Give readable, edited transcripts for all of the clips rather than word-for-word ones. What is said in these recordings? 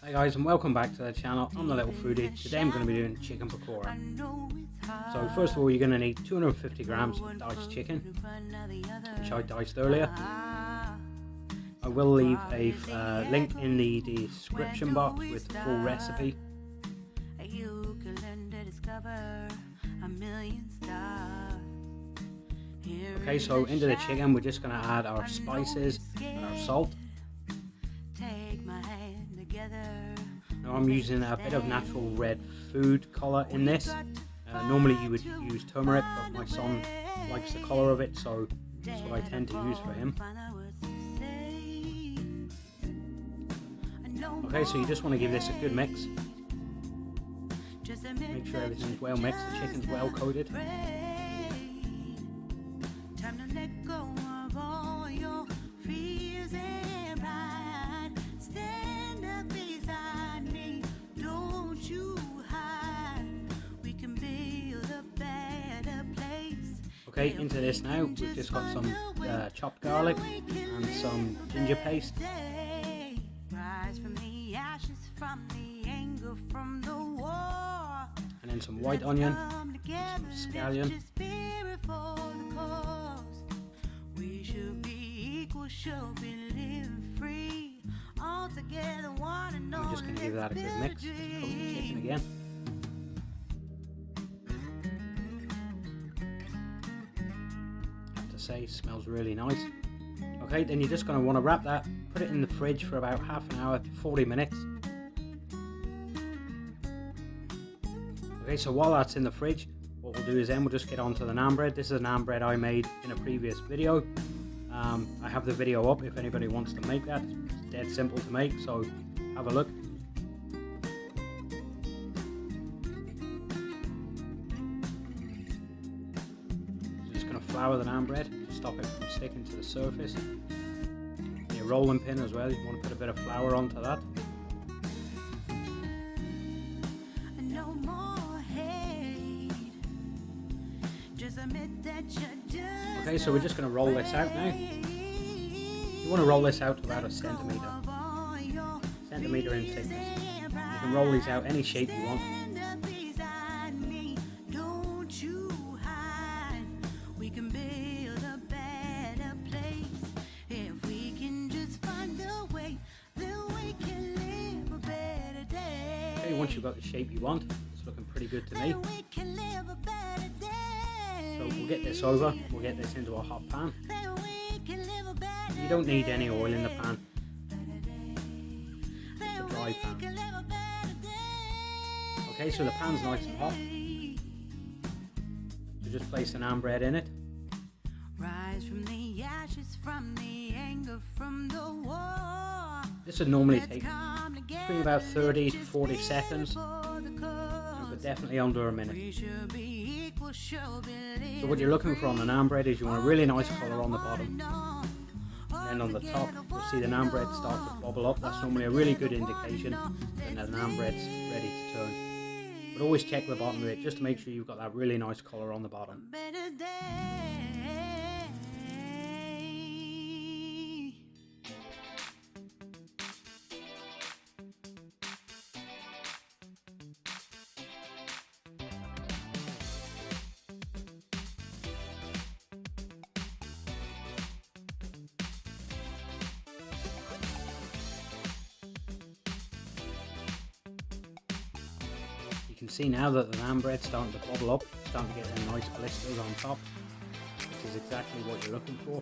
Hi guys, and welcome back to the channel. I'm the little foodie. Today I'm going to be doing chicken pakora. So first of all, you're going to need 250 grams of diced chicken, which I diced earlier. I will leave a link in the description box with the full recipe. Okay, so into the chicken we're just going to add our spices and our salt. Now I'm using a bit of natural red food colour in this. Normally you would use turmeric, but my son likes the colour of it, so that's what I tend to use for him. Okay, so you just want to give this a good mix. Make sure everything's well mixed, the chicken's well coated. Okay, into this now, we've just got some chopped garlic and some ginger paste. And then some white onion, and some scallion. And we're just going to give that a good mix, just coat the chicken again. Say smells really nice. Okay, then you're just going to want to wrap that, put it in the fridge for about half an hour to 40 minutes. Okay, so while that's in the fridge, what we'll do is then we'll just get onto the naan bread. This is a naan bread I made in a previous video. I have the video up if anybody wants to make that. It's dead simple to make, so have a look. Flour the naan bread to stop it from sticking to the surface. And your rolling pin as well, you want to put a bit of flour onto that. Okay, so we're just going to roll this out now. You want to roll this out to about a centimetre in thickness. You can roll these out any shape you want. Once you've got the shape you want, it's looking pretty good to me. So we'll get this over, we'll get this into a hot pan. You don't need any oil in the pan, it's a dry pan. Okay, so the pan's nice and hot. So just place the naan bread in it. This would normally take between about 30 to 40 seconds, but definitely under a minute. So what you're looking for on the naan bread is you want a really nice colour on the bottom. And then on the top, you'll see the naan bread start to bubble up. That's normally a really good indication that the naan bread's ready to turn. But always check the bottom of it just to make sure you've got that really nice colour on the bottom. You can see now that the naan bread's starting to bubble up, starting to get them nice blisters on top, which is exactly what you're looking for.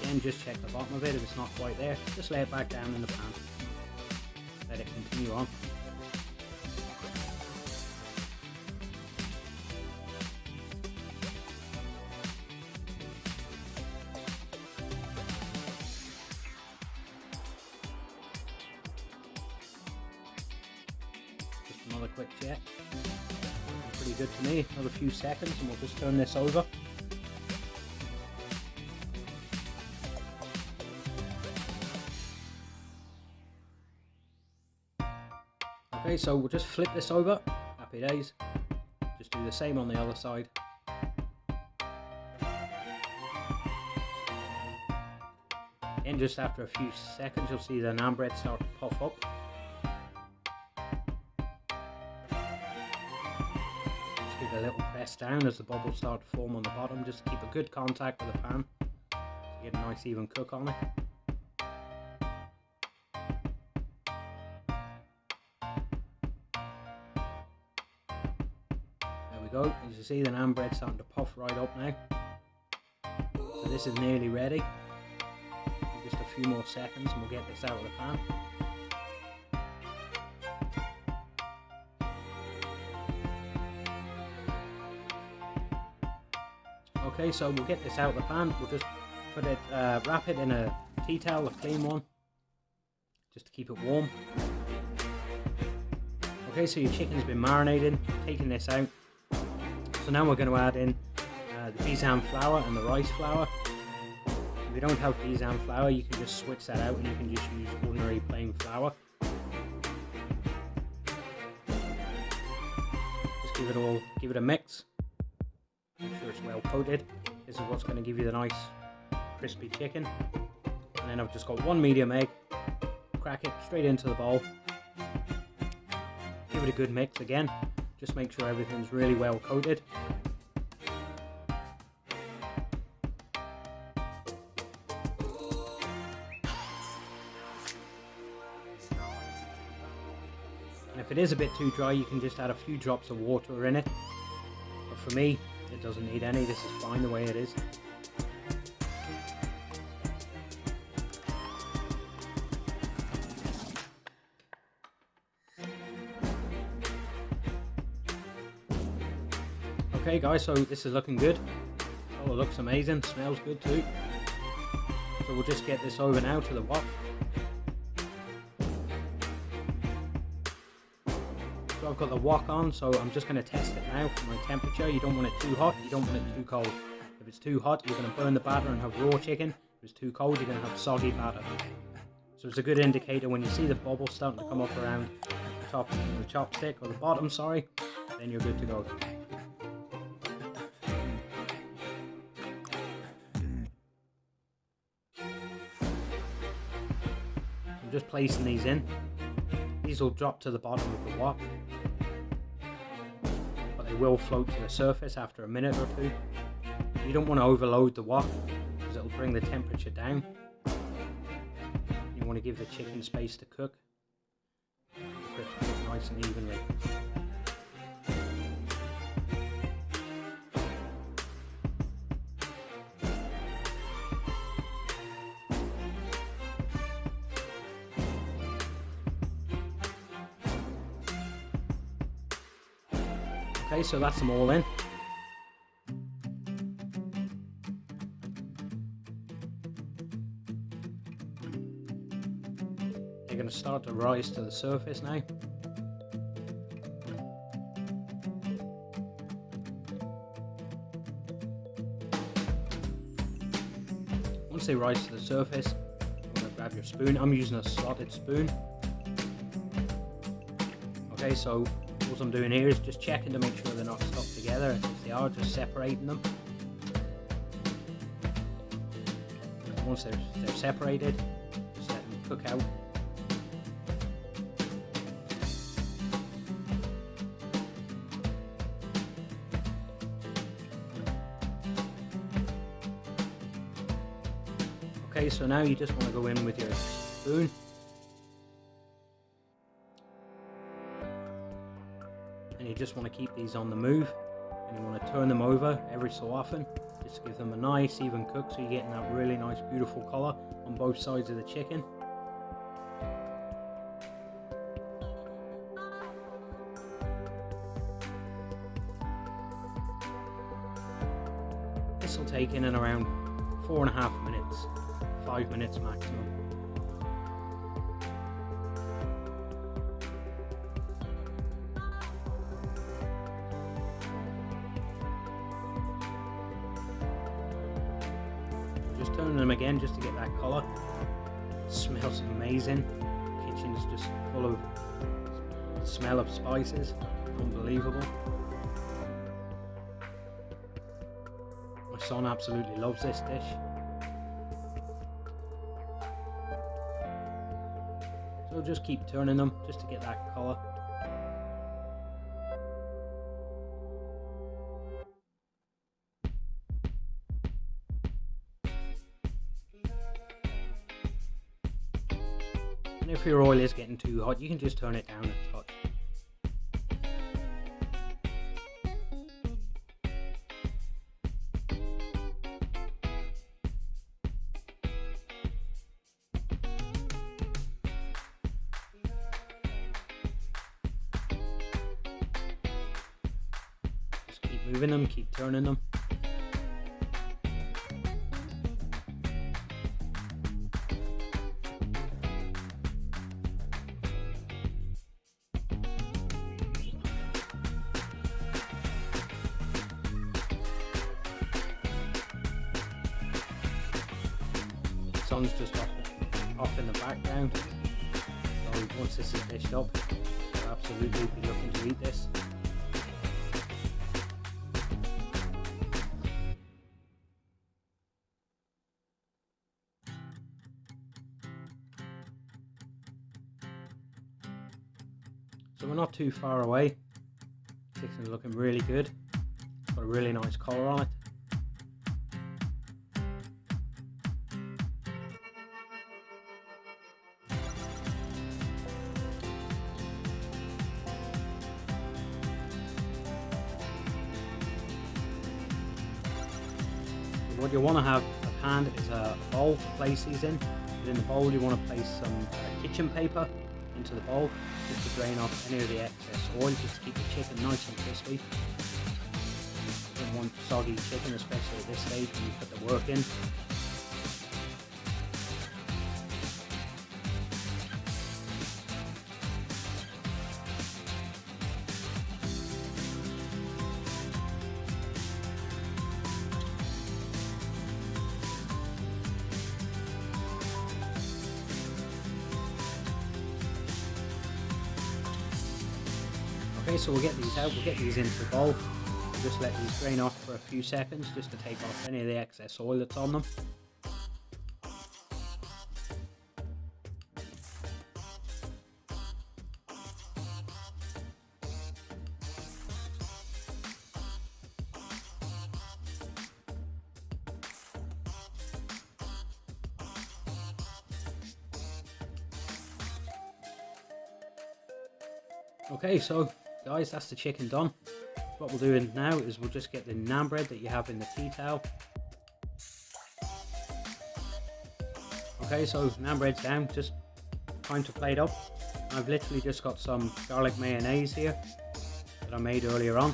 Again, just check the bottom of it. If it's not quite there, just lay it back down in the pan. Let it continue on. Another quick check. Pretty good to me. Another few seconds and we'll just turn this over. Okay, so we'll just flip this over. Happy days. Just do the same on the other side. And just after a few seconds, you'll see the naan bread start to puff up. Just give it a little press down as the bubbles start to form on the bottom, just to keep a good contact with the pan, so you get a nice even cook on it. There we go. As you see, the naan bread's starting to puff right up now. So this is nearly ready. Just a few more seconds and we'll get this out of the pan. Okay, so we'll get this out of the pan. We'll just put it, wrap it in a tea towel, a clean one, just to keep it warm. Okay, so your chicken's been marinated. Taking this out. So now we're going to add in the besan flour and the rice flour. If you don't have besan flour, you can just switch that out and you can just use ordinary plain flour. Just give it a mix. Make sure it's well coated. This is what's going to give you the nice crispy chicken. And then I've just got one medium egg. Crack it straight into the bowl. Give it a good mix again. Just make sure everything's really well coated. And if it is a bit too dry, you can just add a few drops of water in it. But for me, it doesn't need any. This is fine the way it is. Okay guys, so this is looking good. Oh, it looks amazing. Smells good too. So we'll just get this over now to the wok. So I've got the wok on, so I'm just going to test it now for my temperature. You don't want it too hot, you don't want it too cold. If it's too hot, you're going to burn the batter and have raw chicken. If it's too cold, you're going to have soggy batter. So it's a good indicator when you see the bubbles starting to come up around the top of the chopstick, or the bottom, sorry, then you're good to go. I'm just placing these in. These will drop to the bottom of the wok, but they will float to the surface after a minute or two. You don't want to overload the wok because it'll bring the temperature down. You want to give the chicken space to cook. Cook nice and evenly. Okay, so that's them all in. They're going to start to rise to the surface now. Once they rise to the surface, you're going to grab your spoon. I'm using a slotted spoon. Okay, so what I'm doing here is just checking to make sure they're not stuck together. If they are, just separating them. And once they're separated, just let them cook out. Okay, so now you just want to go in with your spoon. And you just want to keep these on the move, and you want to turn them over every so often, just to give them a nice even cook, so you're getting that really nice beautiful colour on both sides of the chicken. This will take in and around 4.5 minutes, 5 minutes maximum. Just turning them again just to get that colour. It smells amazing. The kitchen is just full of the smell of spices. Unbelievable. My son absolutely loves this dish. So just keep turning them just to get that colour. And if your oil is getting too hot, you can just turn it down a touch. Just keep moving them, keep turning them. The sun's just off in the background, so once this is dished up, I'll absolutely be looking to eat this. So we're not too far away. Chicken's looking really good. Got a really nice colour on it. What you want to have at hand is a bowl to place these in. Within the bowl you want to place some kitchen paper into the bowl just to drain off any of the excess oil, just to keep the chicken nice and crispy. You don't want soggy chicken, especially at this stage when you put the work in. Okay, so we'll get these out, we'll get these into the bowl. We'll just let these drain off for a few seconds just to take off any of the excess oil that's on them. Okay, so guys, that's the chicken done. What we'll do now is we'll just get the naan bread that you have in the tea towel. Okay, so naan bread's down, just time to plate up. I've literally just got some garlic mayonnaise here that I made earlier on.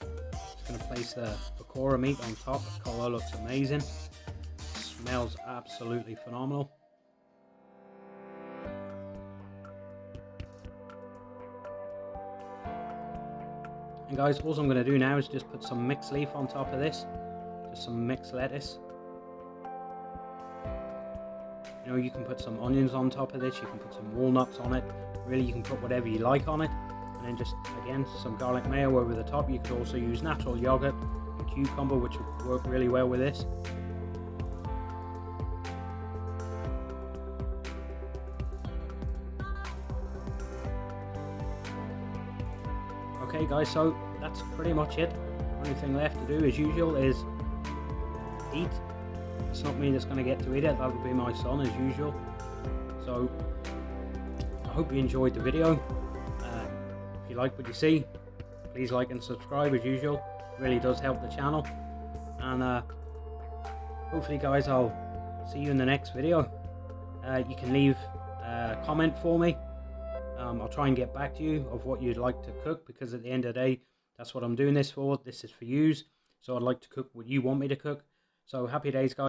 Just going to place the pakora meat on top. The colour looks amazing. Smells absolutely phenomenal. And guys, all I'm going to do now is just put some mixed leaf on top of this, just some mixed lettuce. You know, you can put some onions on top of this, you can put some walnuts on it, really you can put whatever you like on it. And then just, again, some garlic mayo over the top. You could also use natural yogurt and cucumber, which would work really well with this. Okay guys, so that's pretty much it. Only thing left to do as usual is eat. It's not me that's going to get to eat it, that'll be my son as usual. So I hope you enjoyed the video. If you like what you see, please like and subscribe as usual. It really does help the channel. And hopefully guys, I'll see you in the next video. You can leave a comment for me. I'll try and get back to you of what you'd like to cook, because at the end of the day, that's what I'm doing this for. This is for yous. So I'd like to cook what you want me to cook. So happy days guys.